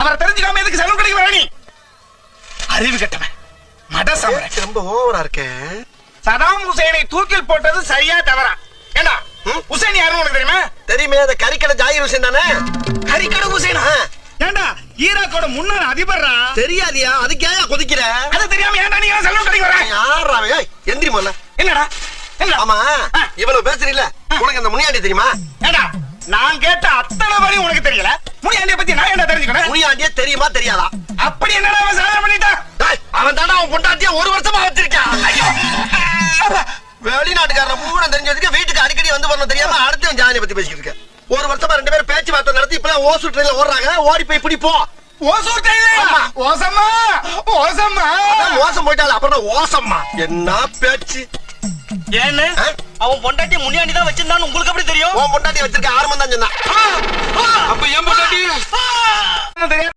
அவரை தெரிஞ்சுக்காம எதுக்கு சலூன் கடைக்கு வர நீ? அறிவு கட்டவன் மடசமரன். ரொம்ப ஓவரா இருக்கேன். சதாம் ஹுசைனை தூக்கில் போட்டது சரியா தவறா? ஏண்டா ஹுசைன் யாருன்னு உனக்கு தெரியுமா? தெரியுமே, அந்த கறிக்கடை ஜாகிர் ஹுசைன் தானே? கறிக்கடை ஹுசைனா? ஏண்டா ஈராக்கோட முன்னாள் அதிபர்ரா. தெரியாதியா? அதுக்கு ஏன் கொதிக்கிற? அது தெரியாம ஏன்டா நீங்க சலூன் கடைக்கு வர? யாராவே? எந்திரி முதல்ல. என்னடா என்ன? ஆமா, இவ்வளவு பேசுறீல்ல, உனக்கு அந்த முனியாண்டி தெரியுமா? ஏண்டா நான் கேட்ட அத்தனை வரி உனக்கு தெரியல. முனியாண்டிய பத்தி நான் என்ன தெரிஞ்சுக்கணும்? முனியாண்டிய தெரியுமா தெரியாதா? அப்படி என்னடா அவன் சாதனை பண்ணிட்டான்? அவன் தானே அவன் பொண்டாட்டிய 1 வருஷமா வச்சிருக்கான். வெளிநாட்டுக்காரன பூரா தெரிஞ்சு வச்சுக்க, வீட்டுக்கு அடிக்கடி வந்து வரணும் தெரியாம அடுத்த ஜாதியை பத்தி பேசிட்டு இருக்க. 1 வருஷமா 2 பேரும் பேச்சுவார்த்தை நடத்தி இப்பதான் ஓசூர் ட்ரெயின்ல ஓடுறாங்க. ஓடி போய் பிடிப்போம். ஓசூர் ட்ரெயின்ல ஓசம்மா ஓசம்மா மோசம் போயிட்டால அப்புறம் ஓசம்மா. என்ன பேச்சு? ஏன்னு அவன் பொண்டாட்டி முனியாண்டி தான் வச்சிருந்தான்னு உங்களுக்கு எப்படி தெரியும்? உன் பொண்டாட்டி வச்சிருக்க 6 மணி தான் சொன்னா. அப்ப ஏன் பொண்டாட்டி